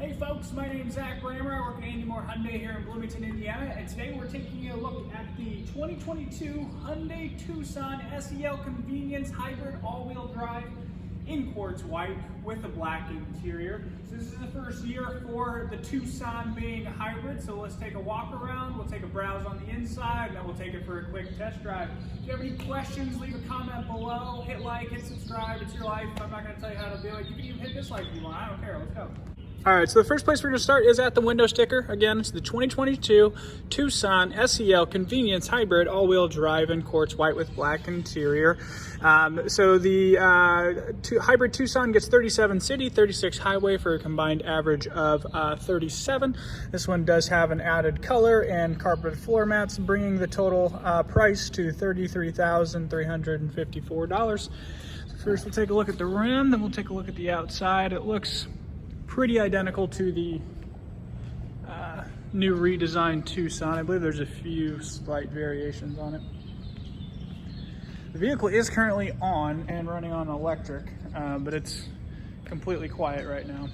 Hey folks, my name is Zach Brammer. I work at Andy Moore Hyundai here in Bloomington, Indiana, and today we're taking a look at the 2022 Hyundai Tucson SEL Convenience Hybrid All-Wheel Drive in quartz white with a black interior. So this is the first year for the Tucson being a hybrid, so let's take a walk around, we'll take a browse on the inside, and then we'll take it for a quick test drive. If you have any questions, leave a comment below, hit like, hit subscribe, it's your life. I'm not going to tell you how to do it. You can even hit dislike if you want, I don't care, let's go. All right, so the first place we're going to start is at the window sticker. Again, it's the 2022 Tucson SEL Convenience Hybrid All-Wheel Drive in quartz white with black interior. So the Hybrid Tucson gets 37 city, 36 highway for a combined average of 37. This one does have an added color and carpeted floor mats, bringing the total price to $33,354. So first, we'll take a look at the rim, then we'll take a look at the outside. It looks pretty identical to the new redesigned Tucson. I believe there's a few slight variations on it. The vehicle is currently on and running on electric, but it's completely quiet right now.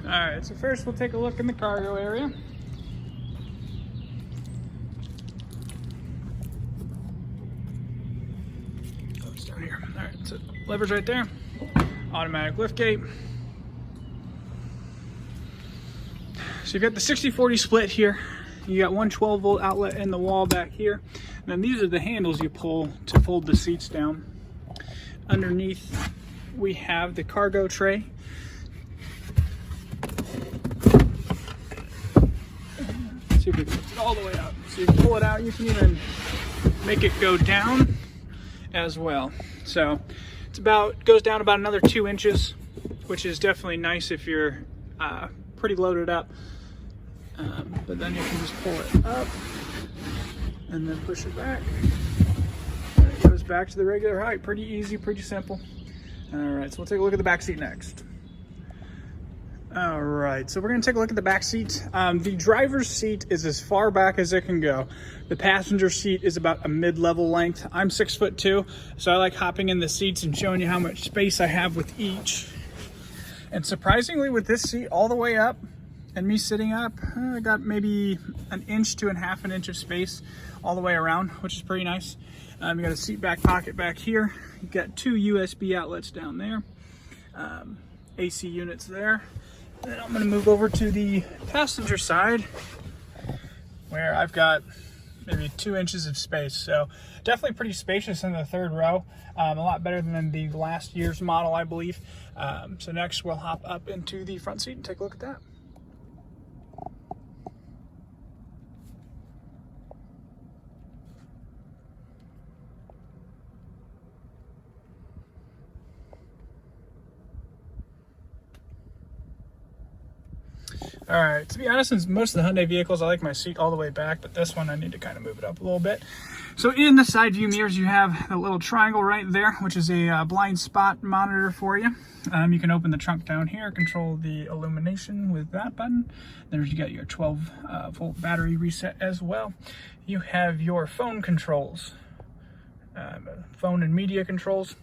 All right, so first we'll take a look in the cargo area. Oh, it's down here. All right, so levers right there. Automatic lift gate. So you've got the 60-40 split here. You got one 12-volt outlet in the wall back here. And then these are the handles you pull to fold the seats down. Underneath, we have the cargo tray. See if we can lift it all the way up. So you can pull it out, you can even make it go down as well. So it's goes down about another 2 inches, which is definitely nice if you're pretty loaded up. But then you can just pull it up and then push it back. And it goes back to the regular height. Pretty easy, pretty simple. All right, so we'll take a look at the back seat next. All right, so we're gonna take a look at the back seat. The driver's seat is as far back as it can go. The passenger seat is about a mid-level length. I'm 6'2", so I like hopping in the seats and showing you how much space I have with each. And surprisingly, with this seat all the way up and me sitting up, I got maybe an inch to ½ an inch of space all the way around, which is pretty nice. You got a seat back pocket back here. You got 2 USB outlets down there, AC units there. And then I'm going to move over to the passenger side where I've got maybe 2 inches of space. So definitely pretty spacious in the third row. A lot better than the last year's model, I believe. So next we'll hop up into the front seat and take a look at that. All right, to be honest, in most of the Hyundai vehicles, I like my seat all the way back, but this one I need to kind of move it up a little bit. So in the side view mirrors, you have a little triangle right there, which is a blind spot monitor for you. You can open the trunk down here, control the illumination with that button. There's you got your 12-volt battery reset as well. You have your phone controls, phone and media controls.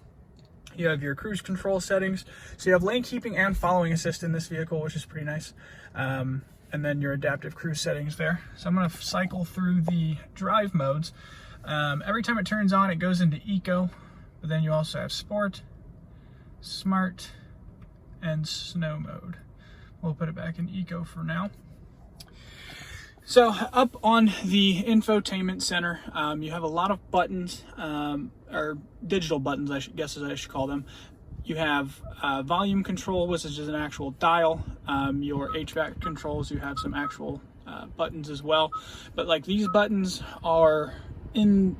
You have your cruise control settings. So you have lane keeping and following assist in this vehicle, which is pretty nice. And then your adaptive cruise settings there. So I'm gonna cycle through the drive modes. Every time it turns on, it goes into eco, but then you also have sport, smart, and snow mode. We'll put it back in eco for now. So up on the infotainment center, you have a lot of buttons, or digital buttons, I guess I should call them. You have volume control, which is an actual dial. Your HVAC controls, you have some actual buttons as well. But like these buttons are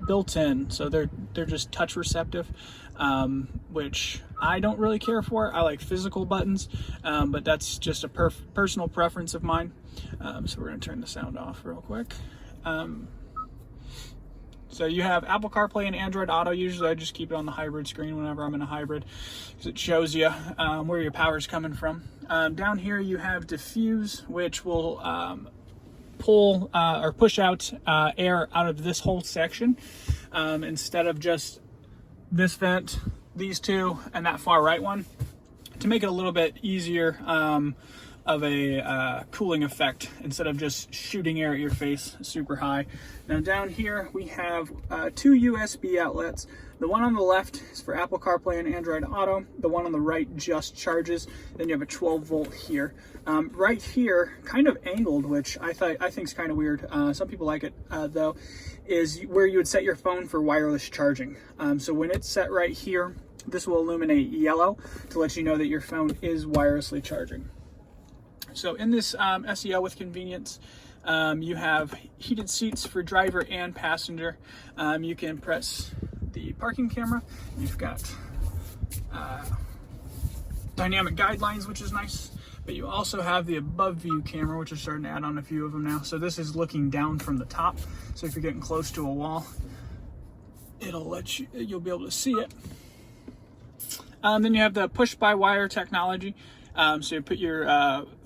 built in, so they're just touch receptive, which I don't really care for. I like physical buttons, but that's just a personal preference of mine. So we're going to turn the sound off real quick. So you have Apple CarPlay and Android Auto. Usually I just keep it on the hybrid screen whenever I'm in a hybrid, because it shows you where your power is coming from. Down here you have diffuse, which will pull or push out air out of this whole section, instead of just this vent, these two, and that far right one, to make it a little bit easier of a cooling effect, instead of just shooting air at your face super high. Now down here we have 2 USB outlets. The one on the left is for Apple CarPlay and Android Auto. The one on the right just charges. Then you have a 12 volt here. Right here, kind of angled, which I think is kind of weird. Some people like it though, is where you would set your phone for wireless charging. So when it's set right here, this will illuminate yellow to let you know that your phone is wirelessly charging. So in this SEL with convenience, you have heated seats for driver and passenger. You can press the parking camera. You've got dynamic guidelines, which is nice. But you also have the above view camera, which is starting to add on a few of them now. So this is looking down from the top. So if you're getting close to a wall, you'll be able to see it. Then you have the push by wire technology. So you put your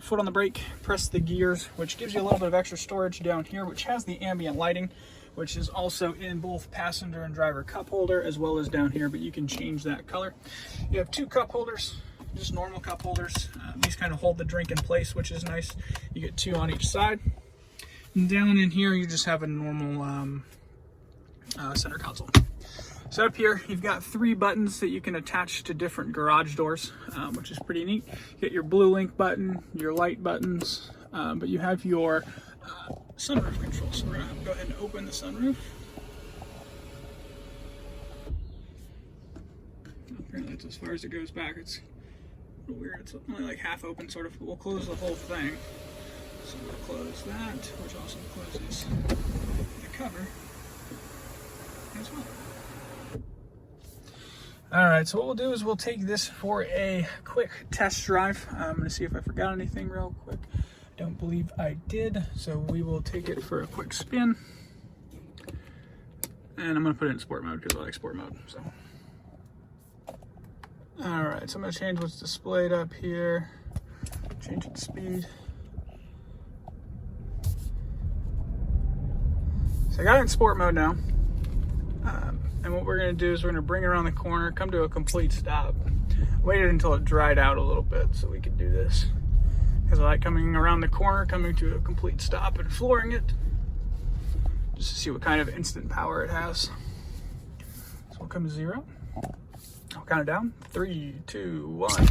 foot on the brake, press the gears, which gives you a little bit of extra storage down here, which has the ambient lighting, which is also in both passenger and driver cup holder, as well as down here, but you can change that color. You have 2 cup holders, just normal cup holders. These kind of hold the drink in place, which is nice. You get 2 on each side. And down in here, you just have a normal center console. So up here, you've got 3 buttons that you can attach to different garage doors, which is pretty neat. You get your blue link button, your light buttons, but you have your sunroof control. So we're gonna go ahead and open the sunroof. Apparently that's as far as it goes back. It's a little weird. It's only like half open, sort of. We'll close the whole thing. So we'll close that, which also closes the cover as well. All right, so what we'll do is we'll take this for a quick test drive. I'm gonna see if I forgot anything real quick. Don't believe I did, so we will take it for a quick spin. And I'm gonna put it in sport mode because I like sport mode, so. All right, so I'm gonna change what's displayed up here. Change it to speed. So I got it in sport mode now. And what we're gonna do is we're gonna bring it around the corner, come to a complete stop. Waited until it dried out a little bit so we could do this. Because I like coming around the corner, coming to a complete stop and flooring it. Just to see what kind of instant power it has. So we'll come to 0. I'll count it down. 3, 2, 1.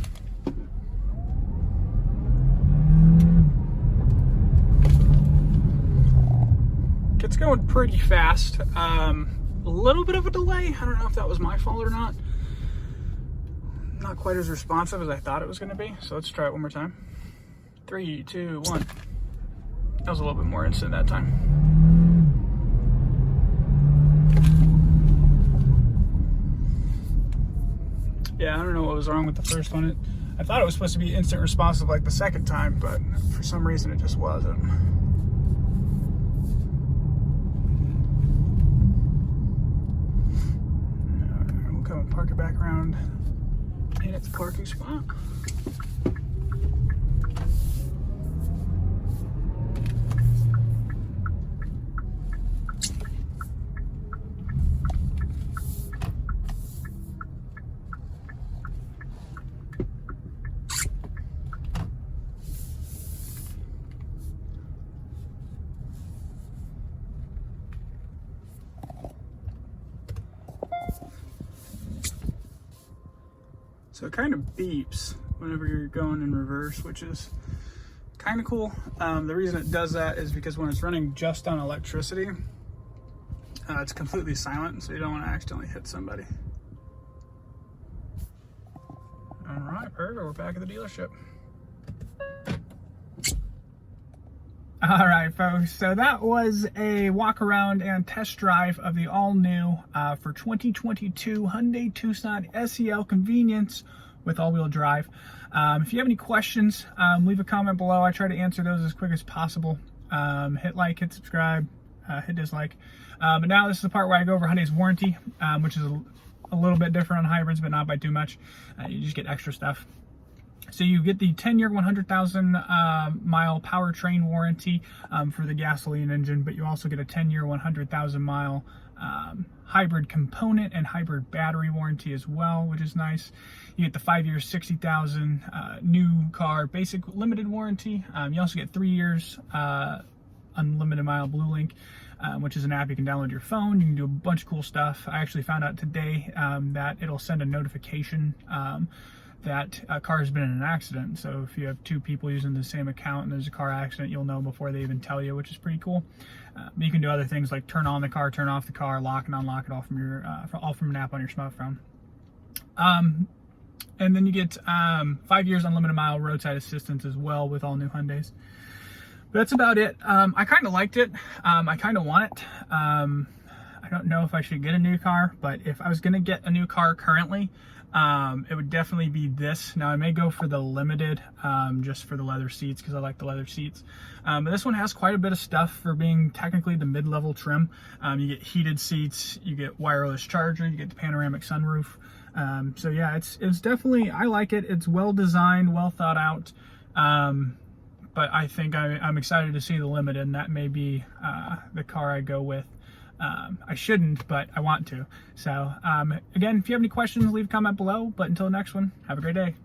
It's going pretty fast. A little bit of a delay. I don't know if that was my fault or not. Not quite as responsive as I thought it was going to be. So let's try it one more time. 3, 2, 1. That was a little bit more instant that time. Yeah, I don't know what was wrong with the first one. I thought it was supposed to be instant responsive like the second time, but for some reason it just wasn't. Park it back around in its parking spot. So it kind of beeps whenever you're going in reverse, which is kind of cool. The reason it does that is because when it's running just on electricity, it's completely silent, so you don't want to accidentally hit somebody. All right, perfect. We're back at the dealership. All right, folks. So that was a walk around and test drive of the all new for 2022 Hyundai Tucson SEL convenience with all-wheel drive. If you have any questions, leave a comment below. I try to answer those as quick as possible. Hit like, hit subscribe, hit dislike. But now this is the part where I go over Hyundai's warranty, which is a little bit different on hybrids, but not by too much. You just get extra stuff. So you get the 10-year, 100,000 mile powertrain warranty for the gasoline engine, but you also get a 10-year, 100,000 mile hybrid component and hybrid battery warranty as well, which is nice. You get the 5 years, 60,000 new car basic limited warranty. You also get 3 years unlimited mile Blue Link, which is an app you can download your phone. You can do a bunch of cool stuff. I actually found out today that it'll send a notification that a car has been in an accident. So if you have two people using the same account and there's a car accident, you'll know before they even tell you, which is pretty cool. You can do other things like turn on the car, turn off the car, lock and unlock it all from your all from an app on your smartphone. And then you get 5 years unlimited mile roadside assistance as well with all new Hyundais. But that's about it. I kind of liked it. I kind of want it. I don't know if I should get a new car, but if I was going to get a new car currently, it would definitely be this. Now I may go for the limited, just for the leather seats, because I like the leather seats. But this one has quite a bit of stuff for being technically the mid-level trim. You get heated seats, you get wireless charger, you get the panoramic sunroof. So yeah, it's definitely, I like it. It's well designed, well thought out. But I think I'm excited to see the limited, and that may be the car I go with. I shouldn't, but I want to. So again, if you have any questions, leave a comment below. But until the next one, have a great day.